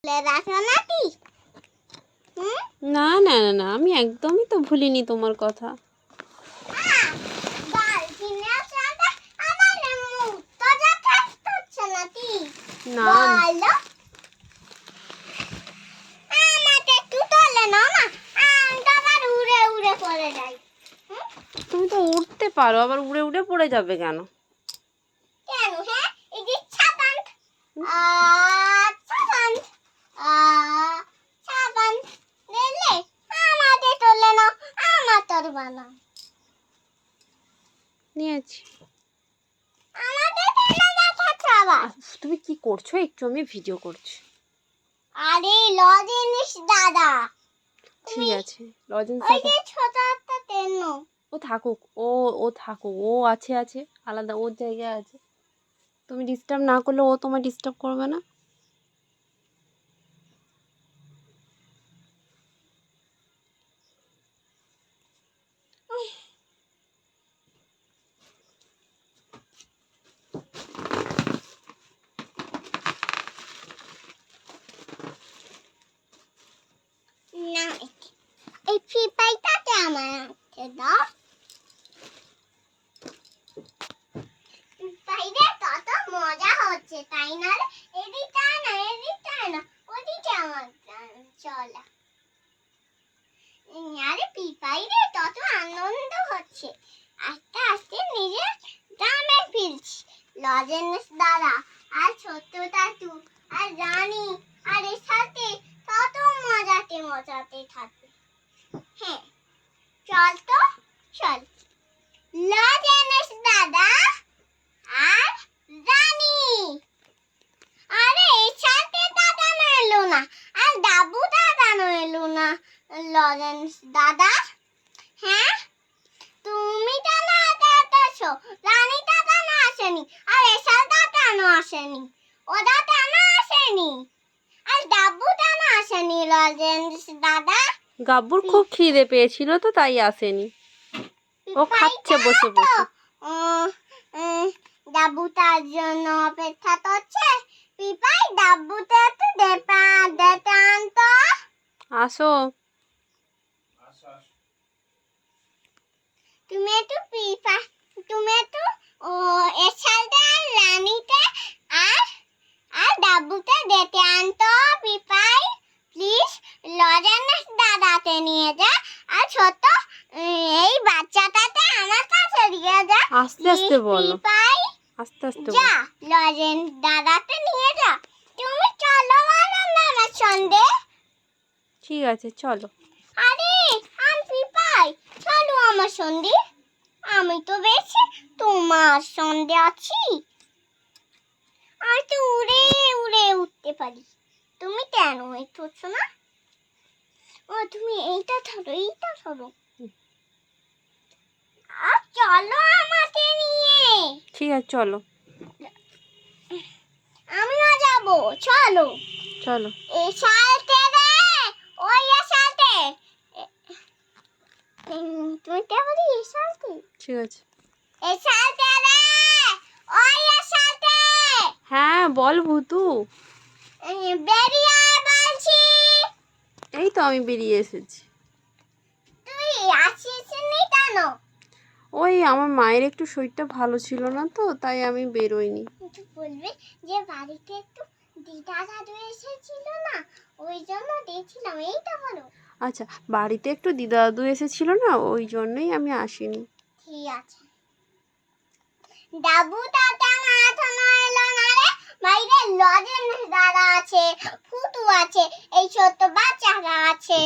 না না না না, আমি একদমই তো ভুলিনি তোমার কথা। না তুমি তো উঠতে পারো, আবার উড়ে উড়ে পড়ে যাবে কেন? নিয়েছি। তুমি কি করছো? একটু আমি ভিডিও করছি। আরে লজেন্স দাদা। ঠিক আছে, লজেন্স ওই যে ছোট একটা তেল। ও থাকুক, ও থাকুক, ও আছে আলাদা, ওর জায়গায় আছে। তুমি ডিস্টার্ব না করলে ও তোমায় ডিস্টার্ব করবে না। না এই ফিপাইটাতে আমার দাও। ফিপাইটা কত মজা হচ্ছে তাই না? এদিকটা না ওদিকে আমার চলা। আরে ফিপাইরে কত আনন্দ হচ্ছে, আস্তে আস্তে নিজের গ্রামে ফিরছি। লজেন্স দাদা আর ছোট্ট টাটু আর রানী আর এর সাথে কত মজাতে থাকবে। হ্যাঁ চল তো চল। লজেন্স দাদা আর রানী, আরে এর সাথে দাদা এলো না, আর ডাবু দাদা এলো না। লজেন্স দাদা, হ্যাঁ তুমি দাদা আসো, রানী দাদা না আসেনি, আর এসা দাদা না আসেনি, ও দাদা না আসেনি, আর ডাবু দাদা আসেনি। লজেন্স দাদা, গাব্বুর খুব খিদে পেয়েছিল তো তাই আসেনি, ও খাচ্ছে বসে বসে। ডাবু তার জন্য অপেক্ষা করছে। পিপাই ডাবুতে একটু দেখতে আনতো। আসো। তুমি একটু এর সাথে আর রানীতে আর ডাবুতে দেখতে আনতো। পিপাই প্লিজ লজেন্স দাদাকে নিয়ে যা, আর ছোট এই বাচ্চাটাকে আমার কাছে দিয়ে যা। আস্তে আস্তে বলো, পিপাই আস্তে আস্তে যা, লজেন্স দাদাকে নিয়ে যা। তুমি চলো আমার সঙ্গে। ঠিক আছে চলো। আরে আমি পিপাই, চলো আমার সঙ্গে। আমি তো বেশি তোমার সঙ্গে আছি, আর তো উড়ে উড়ে উঠতে পারি। তুমি কেন উঠছো না? ও তুমি এইটা ধরো। আর চলো আমাকে নিয়ে। ঠিক আছে চলো। আমিও যাবো, চলো চলো। এই সাথে রে, ওই সাথে তুমি কেমন এই সাথে? ঠিক আছে। এই সাথে রে, ওই সাথে। হ্যাঁ বল ভূতু। বেরিয়ে আয় বলছি। এই তো আমি বেরিয়ে এসেছি। তুই আসিস নি কেন? ওই আমার মায়ের একটু শরীরটা ভালো ছিল না তো তাই আমি বেরোইনি। একটু বলবি যে বাড়িতে একটু দিদা দাদু এসেছিল না, ওই জন্য দেখছিলাম। এইটা বলো। আচ্ছা, বাড়িতে একটু দিদা দাদু এসেছিল না ওই জন্যই আমি আসিনি। ঠিক আছে। ডাবু দাদা না এখনো এলো না রে। বাইরে লজেন্স দাদা আছে, ফুটু আছে, এই ছোট্ট বাচ্চারা আছে,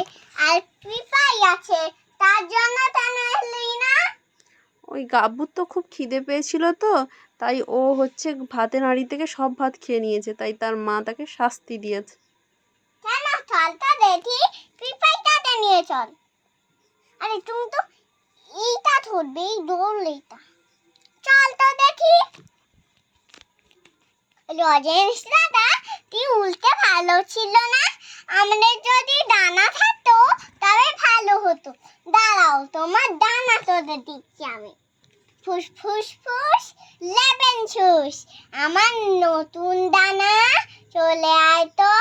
আর পিপাই আছে, তার জন্য কেন এলি না? ওই গাব্বুর তো খুব খিদে পেয়েছিল তো তাই ও হচ্ছে ভাতের হাঁড়ি থেকে সব ভাত খেয়ে নিয়েছে, তাই তার মা তাকে শাস্তি দিয়েছে। কেন? চলটা দেখি, পিপাইটাকে নিয়ে চল। আরে তুমি তো এইটা ধরবে, এই দৌড় এইটা। চল তো দেখি। লজেন্স দাদা, তুই উল্টে ভালো ছিল না? আমাদের যদি ডানা থাকতো তবে ভালো হতো। দাঁড়াও, তোমার ডানা তোদের দিচ্ছি আমি। ফুস ফুস ফুস লেবেন ছুস, আমার নতুন ডানা চলে আয় তো।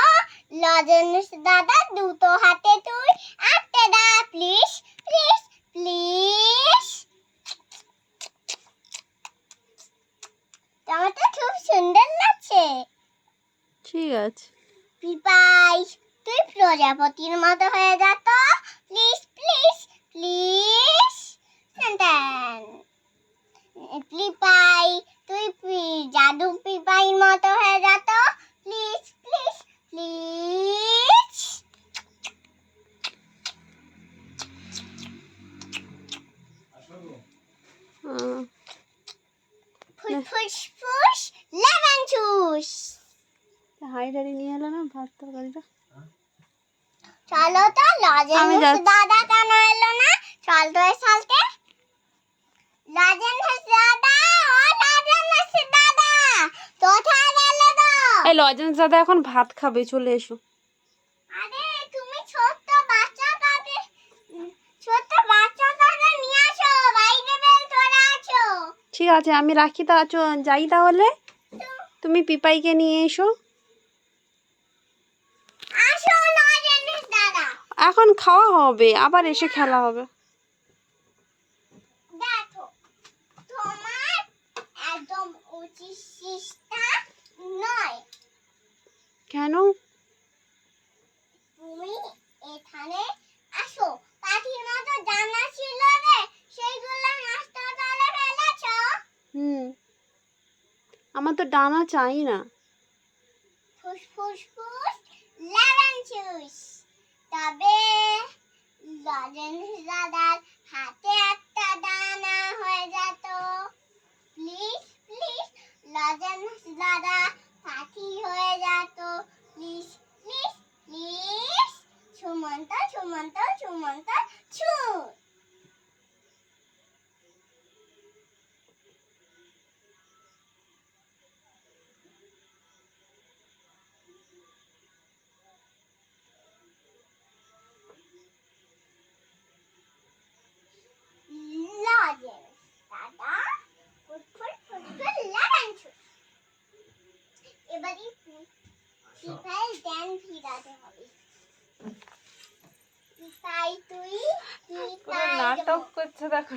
লজেন্স দাদা দুটো হাতে তুই একটা দা প্লিজ প্লিজ প্লিজ। টমেটো খুব সুন্দর লাগছে। ঠিক আছে। পিপাই তুই প্রজাপতির মতো হয়ে যা তো প্লিজ প্লিজ প্লিজ। পিপাই তুই জাদু পিপাইর মতো হয়ে যা তো প্লিজ প্লিজ প্লিজ। ফুস ফুস লেমন জুস। হাঁড়ি নিয়ে এলো না ভাত তরকারিটা। চলো তো লজেন্স দাদা কেন এলো না? চল তো সালতে লজেন্স দাদা ও লজেন্স দাদা কোথায় গেলে গো? এই লজেন্স দাদা এখন ভাত খাবে, চলে এসো। আরে তুমি ছোট্ট বাচ্চাটাকে নিয়ে আসো, বাইরে বের করে আছো। ঠিক আছে আমি রাখি, তা যাই তাহলে। তুমি পিপাইকে নিয়ে এসো। আসো লজেন্স দাদা। এখন খাওয়া হবে, আবার এসে খেলা হবে। দেখো তোমার একদম উচিত শিষ্টা নয়। কেন? তুমি এখানে আসো, পাখির মতো ডানা ছিল রে, সেইগুলো নষ্ট করে ফেলেছো। আমার তো ডানা চাই না। ফুস ফুস ফুস লেমন জুস। তবে লজেন্স দাদার হাতে একটা দানা হয়ে যেত। প্লিজ প্লিজ লজেন্স দাদা পাখি হয়ে যেত। Please please please. Sumanta Sumanta Sumanta ছু। লজেন্স দাদা ফুটফুট ফুটফুট লেমন জুস। এবারে পিপাই জ্ঞান ফিরাতে হবে। পিপাই তুই নাটক করছে দেখো।